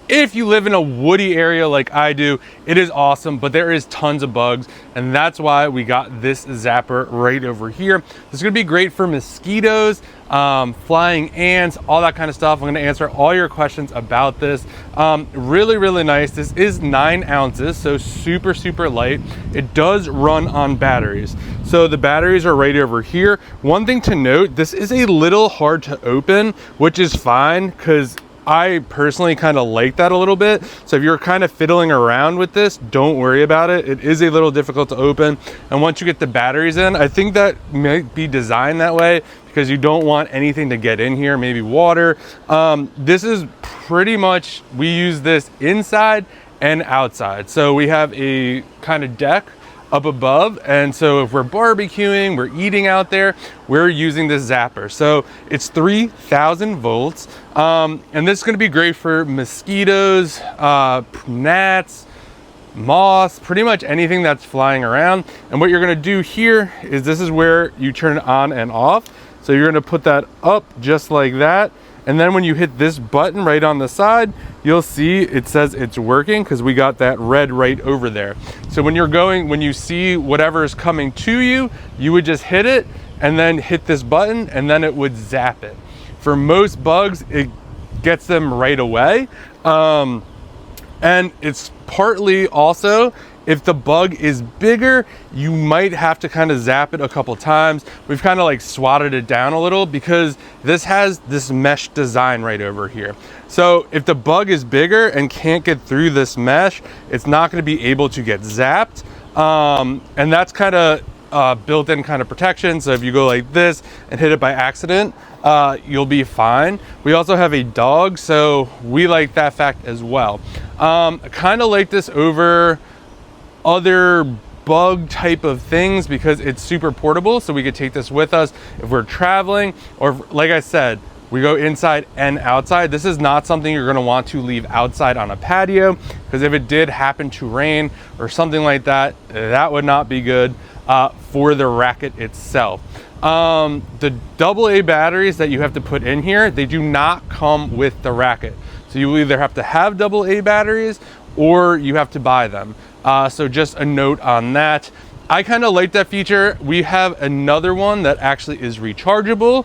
If you live in a woody area like I do, it is awesome, but there is tons of bugs, and that's why we got this zapper right over here. This is gonna be great for mosquitoes, flying ants, all that kind of stuff. I'm gonna answer all your questions about this. Really nice. This is 9 ounces, so super light. It does run on batteries. So the batteries are right over here. One thing to note, this is a little hard to open, which is fine, because I personally kind of like that a little bit. So if you're kind of fiddling around with this, don't worry about it. It is a little difficult to open. And once you get the batteries in, I think that might be designed that way because you don't want anything to get in here, maybe water. This is pretty much, we use this inside and outside. So we have a kind of deck up above, and so if we're barbecuing, we're eating out there, we're using this zapper. So it's 3,000 volts, and this is going to be great for mosquitoes, gnats, moths, pretty much anything that's flying around. And what you're going to do here is, this is where you turn it on and off. So you're going to put that up just like that, and then when you hit this button right on the side, you'll see it says it's working because we got that red right over there. So when you see whatever is coming to you, you would just hit it and then hit this button, and then it would zap it. For most bugs, it gets them right away. And it's partly also, if the bug is bigger, you might have to kind of zap it a couple times. We've kind of like swatted it down a little because this has this mesh design right over here. So if the bug is bigger and can't get through this mesh, it's not going to be able to get zapped. And that's kind of built-in kind of protection. So if you go like this and hit it by accident, you'll be fine. We also have a dog, so we like that fact as well. I kind of like this over other bug type of things because it's super portable, so we could take this with us if we're traveling, or like I said, we go inside and outside. This is not something you're going to want to leave outside on a patio, because if it did happen to rain or something like that, that would not be good for the racket itself. The AA batteries that you have to put in here, they do not come with the racket. So you either have to have AA batteries or you have to buy them. So just a note on that. I kind of like that feature. We have another one that actually is rechargeable.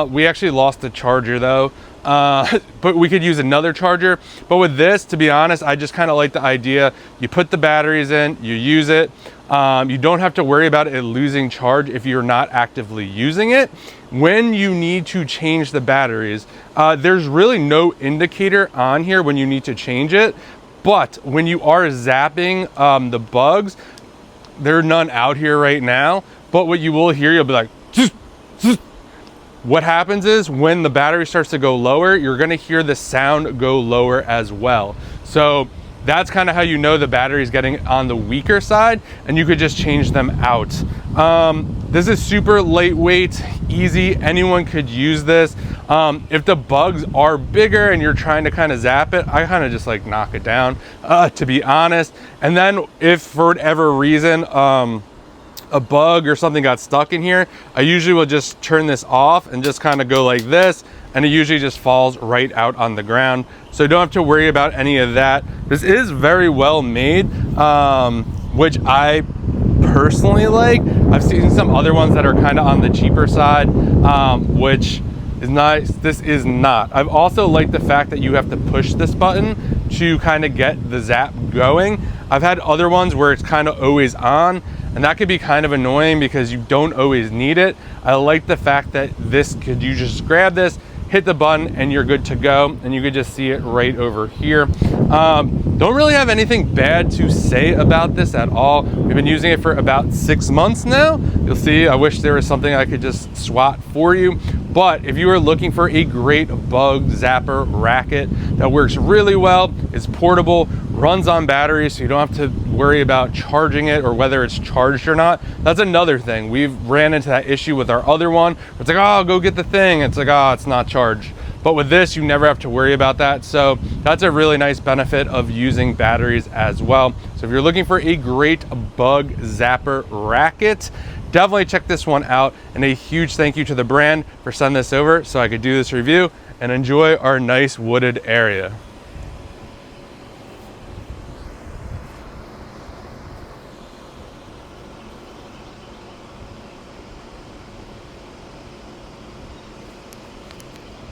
We actually lost the charger though, but we could use another charger. But with this, to be honest, I just kind of like the idea. You put the batteries in, you use it. You don't have to worry about it losing charge if you're not actively using it. When you need to change the batteries, there's really no indicator on here when you need to change it. But when you are zapping the bugs, there are none out here right now, but what you will hear, you'll be like, zzz, zzz. What happens is when the battery starts to go lower, you're gonna hear the sound go lower as well. So that's kind of how you know the battery is getting on the weaker side, and you could just change them out. This is super lightweight, easy, anyone could use this. If the bugs are bigger and you're trying to kind of zap it, I kind of just like knock it down, to be honest. And then if for whatever reason, a bug or something got stuck in here, I usually will just turn this off and just kind of go like this, and it usually just falls right out on the ground. So you don't have to worry about any of that. This is very well made, which I personally like. I've seen some other ones that are kind of on the cheaper side, which is nice. This is not. I've also liked the fact that you have to push this button to kind of get the zap going. I've had other ones where it's kind of always on, and that could be kind of annoying because you don't always need it. I like the fact that you just grab this, hit the button, and you're good to go, and you could just see it right over here. Don't really have anything bad to say about this at all. We've been using it for about 6 months now. You'll see, I wish there was something I could just swat for you. But if you are looking for a great bug zapper racket that works really well, is portable, runs on batteries, so you don't have to worry about charging it or whether it's charged or not. That's another thing. We've ran into that issue with our other one. It's like, oh, go get the thing. It's like, oh, it's not charged. But with this, you never have to worry about that. So that's a really nice benefit of using batteries as well. So if you're looking for a great bug zapper racket, definitely check this one out. And a huge thank you to the brand for sending this over so I could do this review and enjoy our nice wooded area.